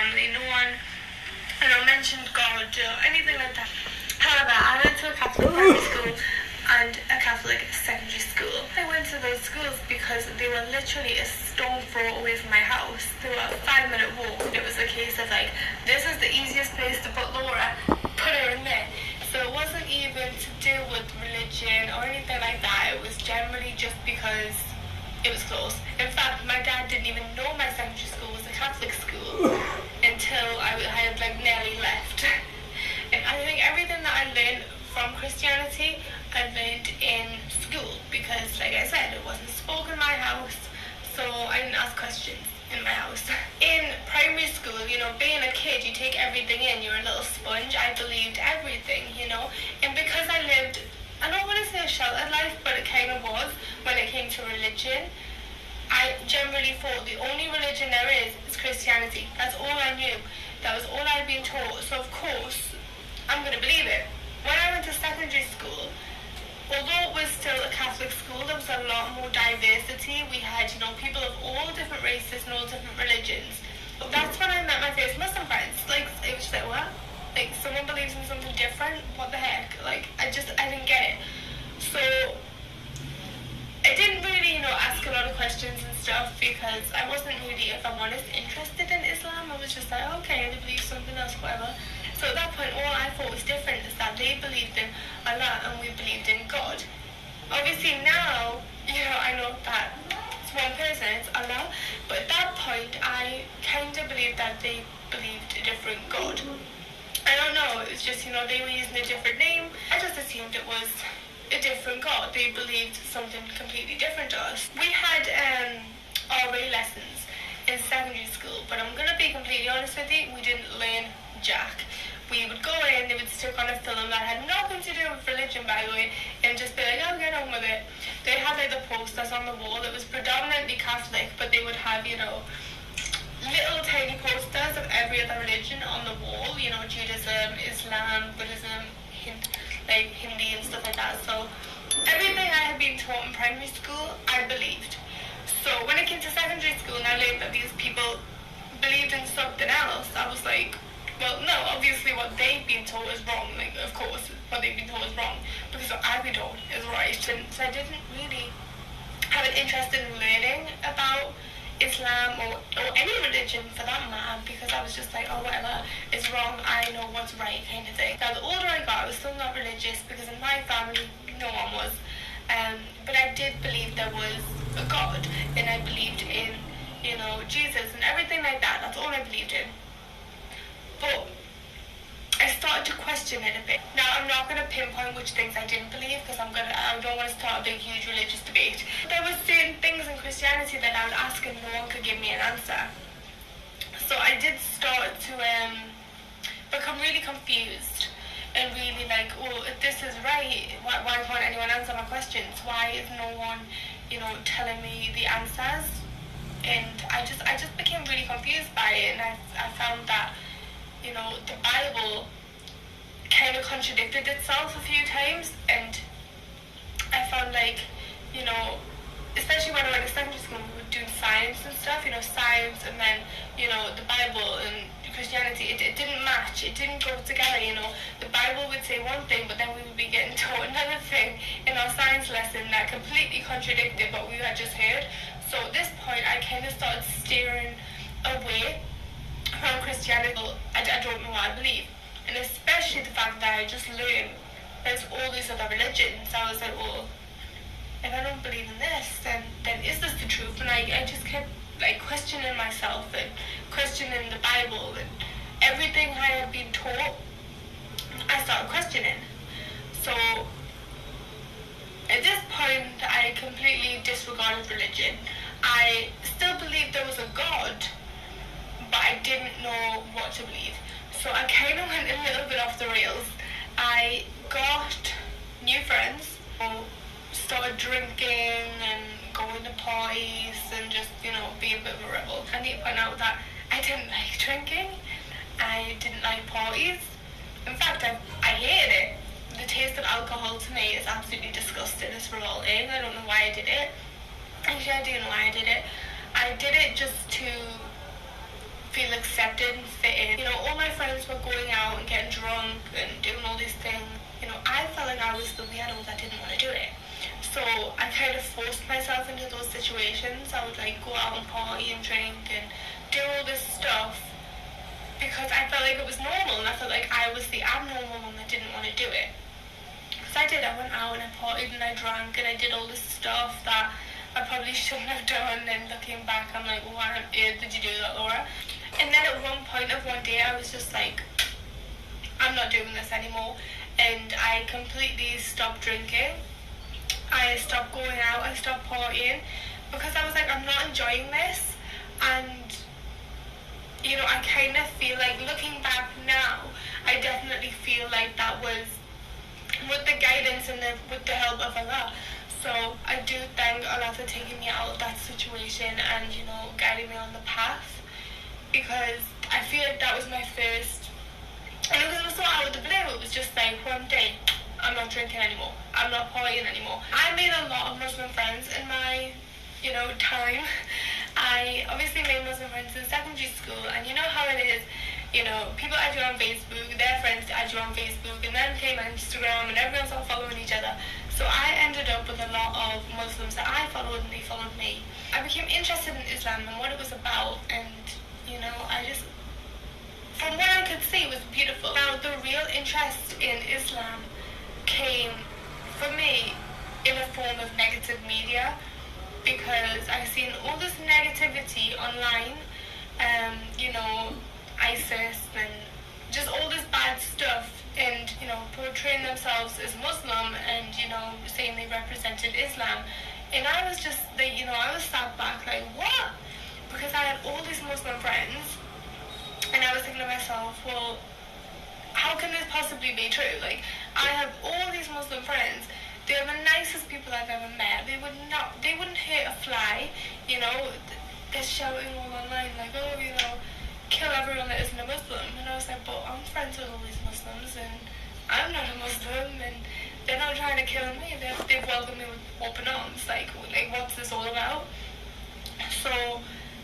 family. No one, mentioned God or anything like that. However, I went to a Catholic primary school and a Catholic secondary school. I went to those schools because they were literally a stone throw away from my house. They were a 5-minute walk. It was a case of like, this is the easiest place to put Laura, put her in there. So it wasn't even to do with religion or anything like that. It was generally just because it was close. In fact, my dad didn't even know my secondary school was a Catholic school until I had like nearly left. And I think everything that I learned from Christianity, I learned in school because, like I said, it wasn't spoken in my house, so I didn't ask questions in my house. In primary school, being a kid, you take everything in. You're a little sponge. I believed everything, and because I lived, I don't want to say a sheltered life, but it kind of was when it came to religion. I generally thought the only religion there is Christianity. That's all I knew. That was all I'd been taught. So of course, I'm going to believe it. When I went to secondary school, although it was still a Catholic school, there was a lot more diversity. We had, people of all different races and all different religions. But that's when I met my first Muslim friends. Like, it was just like, what? Like, someone believes in something different? What the heck? Like, I didn't get it. So I didn't really, ask a lot of questions and stuff because I wasn't really, if I'm honest, interested in Islam. I was just like, okay, they believe something else, whatever. So at that point, all I thought was different is that they believed in Allah and we believed in God. Obviously now, I know that it's one person, it's Allah, but at that point, I kind of believed that they believed a different God. I don't know, it was just, they were using a different name. I just assumed it was a different God. They believed something completely different to us. We had RA lessons in secondary school, but I'm going to be completely honest with you, we didn't learn jack. We would go in, they would stick on a film that had nothing to do with religion, by the way, and just be like, oh, get on with it. They had like the posters on the wall. It was predominantly Catholic, but they would have, little tiny posters of every other religion on the wall, Judaism, Islam, Buddhism, Hindi and stuff like that. So everything I had been taught in primary school, I believed. So when it came to secondary school and I learned that these people believed in something else, I was like, well, no, obviously what they've been taught is wrong. Like, of course, what they've been taught is wrong because what I've been taught is right. And so I didn't really have an interest in learning about Islam or any religion for that matter because I was just like, oh, whatever is wrong, I know what's right kind of thing. Now, the older I got, I was still not religious because in my family, no one was. But I did believe there was a God and I believed in, Jesus and everything like that. That's all I believed in. But I started to question it a bit. Now, I'm not going to pinpoint which things I didn't believe because I don't want to start a big, huge religious debate. There were certain things in Christianity that I would ask and no one could give me an answer. So I did start to become really confused and really like, oh, if this is right, why can't anyone answer my questions? Why is no one, telling me the answers? And I just became really confused by it, and I found that the Bible kind of contradicted itself a few times, and I found like, especially when I went to secondary school, we were doing science and stuff, science and then, the Bible and Christianity, it didn't match, it didn't go together, The Bible would say one thing, but then we would be getting taught another thing in our science lesson that completely contradicted what we had just heard. So at this point, I kind of started steering away from Christianity. I don't know what I believe, and especially the fact that I just learned there's all these other religions. I was like, well, if I don't believe in this, then is this the truth? And I just kept like questioning myself and questioning the Bible and everything I had been taught. I started questioning. So at this point, I completely disregarded religion. I still believed there was a God, but I didn't know what to believe. So I kind of went a little bit off the rails. I got new friends, started drinking and going to parties and just, be a bit of a rebel. I need to point out that I didn't like drinking. I didn't like parties. In fact, I hated it. The taste of alcohol to me is absolutely disgusting. It's revolting. I don't know why I did it. Actually, I do know why I did it. I did it just to feel accepted and fit in. You know, all my friends were going out and getting drunk and doing all these things. You know, I felt like I was the weirdo that didn't want to do it. So I kind of forced myself into those situations. I would like go out and party and drink and do all this stuff because I felt like it was normal, and I felt like I was the abnormal one that didn't want to do it. Because I did. I went out and I partied and I drank and I did all this stuff that I probably shouldn't have done, and looking back I'm like, why on earth did you do that, Laura? And then at one point of one day I was just like, I'm not doing this anymore, and I completely stopped drinking. I stopped going out, I stopped partying, because I was like, I'm not enjoying this. And you know, I kind of feel like, looking back now, I definitely feel like that was with the guidance and with the help of Allah. So I do thank Allah for taking me out of that situation and, you know, guiding me on the path, because I feel like that was my first, and it was so out of the blue. It was just like one day, I'm not drinking anymore, I'm not partying anymore. I made a lot of Muslim friends in my, you know, time. I obviously made Muslim friends in secondary school, and you know how it is. You know, people add you on Facebook, their friends add you on Facebook, and then came Instagram, and everyone's all following each other. So I ended up with a lot of Muslims that I followed, and they followed me. I became interested in Islam and what it was about, and, you know, I just, from what I could see, it was beautiful. Now, the real interest in Islam came, for me, in a form of negative media, because I've seen all this negativity online, you know, ISIS and just all this bad stuff, and, you know, portraying themselves as Muslim and, you know, saying they represented Islam. And I was just, like, you know, I was sat back like, what? Because I had all these Muslim friends, and I was thinking to myself, well, how can this possibly be true? Like, I have all these Muslim friends. They're the nicest people I've ever met. They wouldn't hurt a fly, you know. They're shouting all online like, oh, you know, kill everyone that isn't a Muslim. And I was like, but I'm friends with all these Muslims, and I'm not a Muslim, and they're not trying to kill me. They've welcomed me with open arms. Like what's this all about? So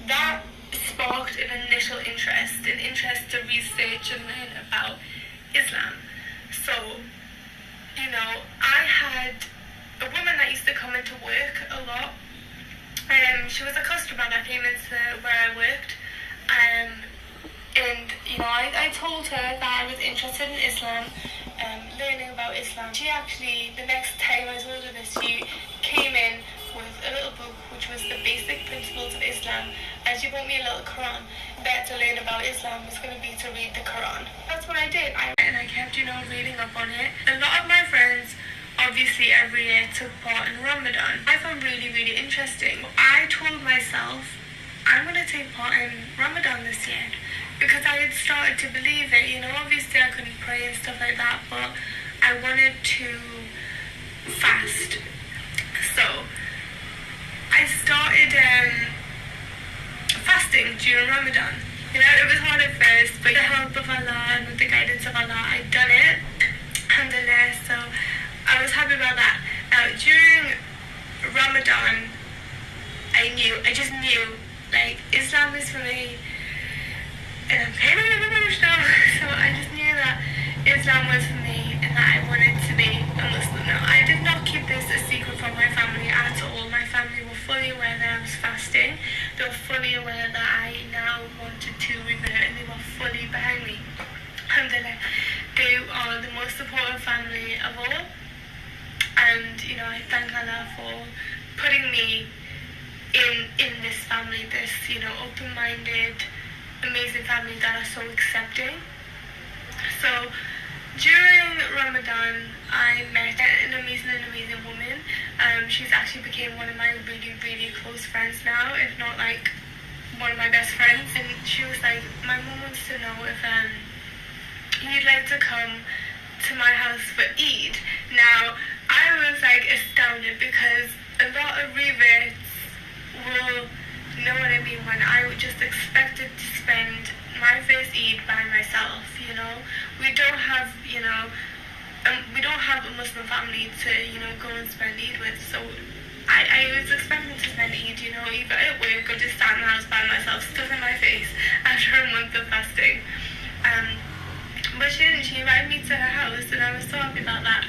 that sparked an initial interest to research and learn about Islam. So, you know, I had a woman that used to come into work a lot. She was a customer that came into where I worked. And, you know, I told her that I was interested in Islam, learning about Islam. She actually, the next time I told her this, she came in with a little book, which was the basic principles of Islam, and she bought me a little Quran. That to learn about Islam was going to be to read the Quran. That's what I did. I kept, you know, reading up on it. A lot of my friends, obviously, every year took part in Ramadan. I found really, really interesting. I told myself, I'm going to take part in Ramadan this year, because I had started to believe it. You know, obviously I couldn't pray and stuff like that, but I wanted to fast. So I started fasting during Ramadan. You know, it was hard at first, but with the help of Allah and with the guidance of Allah, I'd done it. Alhamdulillah, so I was happy about that. Now, during Ramadan, I just knew, like, Islam is for me. And I'm kind of emotional, so I just knew that Islam was for me and that I wanted to be a Muslim. Now, I did not keep this a secret from my family at all. My family were fully aware that I was fasting. They were fully aware that I now wanted to revert, and they were fully behind me. Alhamdulillah. They are the most supportive family of all. And, you know, I thank Allah for putting me in this family, this, you know, open-minded, amazing family that are so accepting. So during Ramadan, I met an amazing woman. She's actually became one of my really, really close friends now, if not like one of my best friends. And she was like, my mom wants to know if you'd like to come to my house for Eid. Now, I was like astounded, because a lot of reverts will know what I mean when I just expected to spend my first Eid by myself, you know. We don't have, you know, we don't have a Muslim family to, you know, go and spend Eid with. So I was expecting to spend Eid, you know, either at work or just sat in the house by myself, stuffing my face after a fasting. But she didn't. She invited me to her house, and I was so happy about that.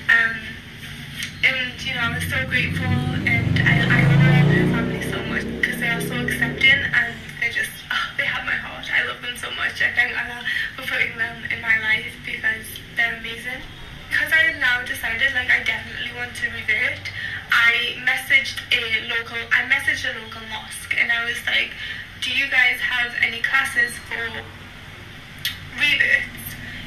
And you know, I was so grateful, and I love her family so much because they are so accepting, and they just they have my heart. I love them so much. I thank Allah for putting them in my life because they're amazing. Because I have now decided, like, I definitely want to revert. I messaged a local mosque, and I was like, do you guys have any classes for reverts,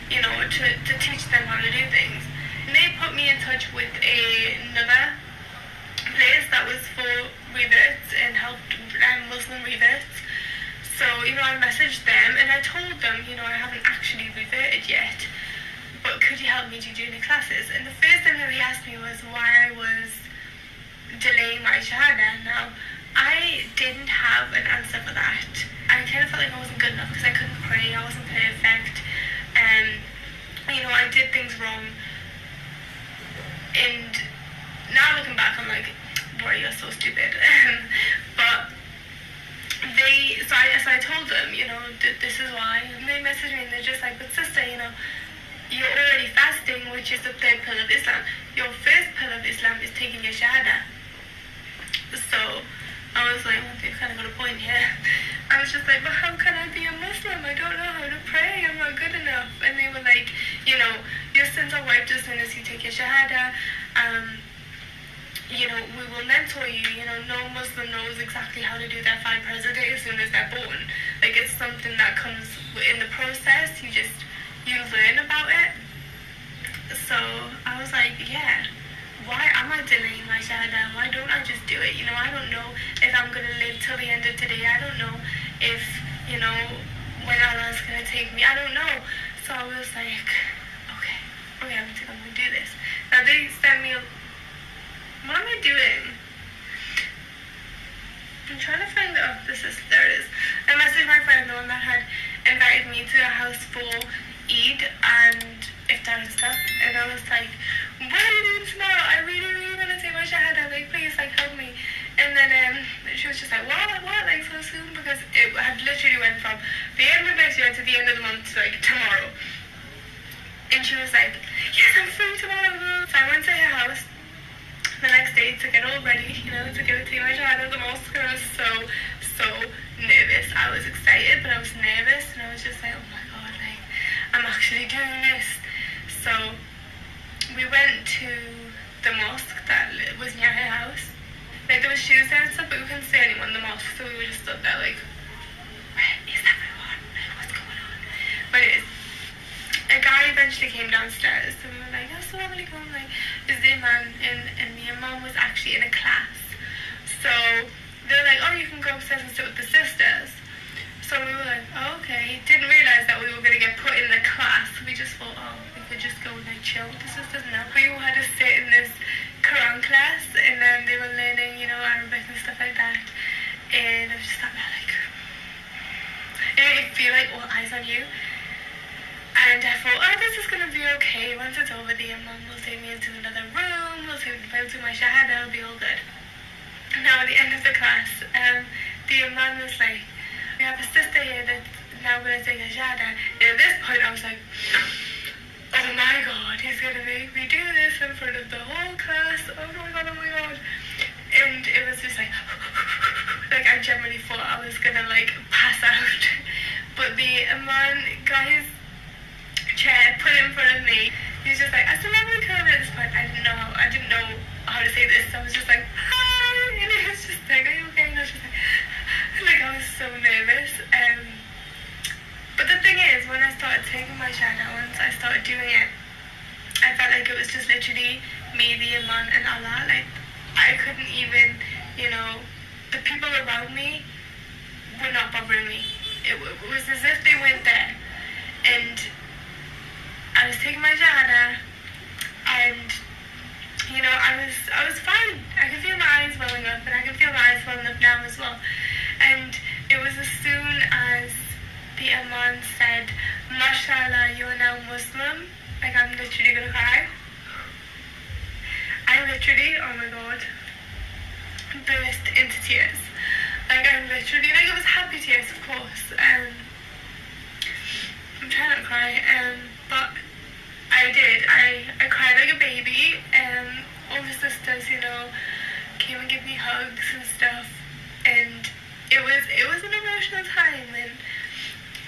you know, to teach them how to do things? And they put me in touch with another place that was for reverts and helped Muslim reverts. So, you know, I messaged them and I told them, you know, I haven't actually reverted yet, but could you help me to do any classes? And the first thing that he asked me was why I was delaying my shahada. Now, I didn't have an answer for that. I kind of felt like I wasn't good enough because I couldn't pray, I wasn't perfect, and you know, I did things wrong. And now looking back, I'm like, boy, you're so stupid. But so I told them, you know, this is why. And they messaged me and they're just like, but sister, you know, you're already fasting, which is the third pillar of Islam. Your first pillar of Islam is taking your shahada. So I was like, well, they've kind of got a point here. I was just like, but how can I be a Muslim? I don't know how to pray. I'm not good enough. And they were like, you know, your sins are wiped as soon as you take your shahada. You know, we will mentor you. You know, no Muslim knows exactly how to do their 5 prayers a day as soon as they're born. Like, it's something that comes in the process. You learn about it. So I was like, yeah, why am I delaying my shahada? Why don't I just do it? You know, I don't know if I'm going to live till the end of today. I don't know if, you know, when Allah's going to take me. I don't know. So I was like, okay, I'm going to do this. Now they sent me what am I doing? I'm trying to find the there it is. I messaged my friend, the one that had invited me to a house for Eid and iftar and stuff, and I was like, what are you doing tomorrow? I really, really want to take my shahada, like, please, like, help me. And then she was just like, what, like, so soon? Because it had literally went from the end of next year to the end of the month to, like, tomorrow. And she was like, yes, I'm free tomorrow. So I went to her house the next day to get all ready, you know, to give it to my shahada at the mosque. I was so nervous. I was excited, but I was nervous, and I was just like, oh my god, like, I'm actually doing this. So we went to the mosque that was near her house. Like, there was shoes there and stuff, but we couldn't see anyone in the mosque, so we were just stood there like, where is everyone? What's going on? But a guy eventually came downstairs, so we were like, assalamu alaikum, like, is the imam? And the imam was actually in a class. So they were like, oh, you can go upstairs and sit with the sisters. So we were like, oh, okay. Didn't realise that we were going to get put in the class. We just thought, oh, we could just go and like chill with the sisters. No, we all had to sit in this Quran class, and then they were learning, you know, Arabic and stuff like that. And I was just sat there like, you feel like all eyes on you. And I thought, oh, this is going to be okay. Once it's over, the imam will take me into another room. We'll do my shahada. It'll be all good. Now, at the end of the class, the imam was like, we have a sister here that's now going to take a shahada. And at this point, I was like, oh my god, he's going to make me do this in front of the whole class. Oh my god, oh my god. And it was just like, like, I generally thought I was going to, like, pass out. But the imam got his chair put in front of me. He was just like, assalamu alaikum. At this point, I didn't know how to say this. So I was just like, hi. And he was just like, are you okay? And I was just like I was so nervous. But the thing is, when I started taking my shahada, once I started doing it, I felt like it was just literally me, the imam, and Allah. Like, I couldn't even, you know, the people around me were not bothering me. It was as if they weren't there. And I was taking my shahada, and you know, I was fine. I could feel my eyes welling up, and I can feel my eyes welling up now as well. And it was as soon as the imam said, mashallah, you are now Muslim, like, I'm literally gonna cry. I literally, oh my god, burst into tears. Like, I literally, like, it was happy tears, of course. cry, but I did. I cried like a baby. All the sisters, you know, came and gave me hugs and stuff, and it was an emotional time. And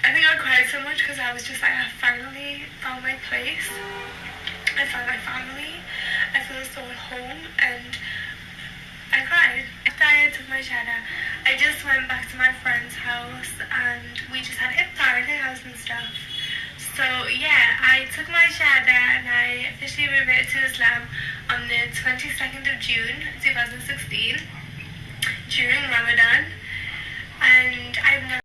I think I cried so much because I was just like, I finally found my place. I found my family. I feel so at home, and I cried. After I took my shahada, I just went back to my friend's house and we just had iftar in her house and stuff. So yeah, I took my shahada and I officially reverted to Islam on the 22nd of June 2016 during Ramadan, and I've never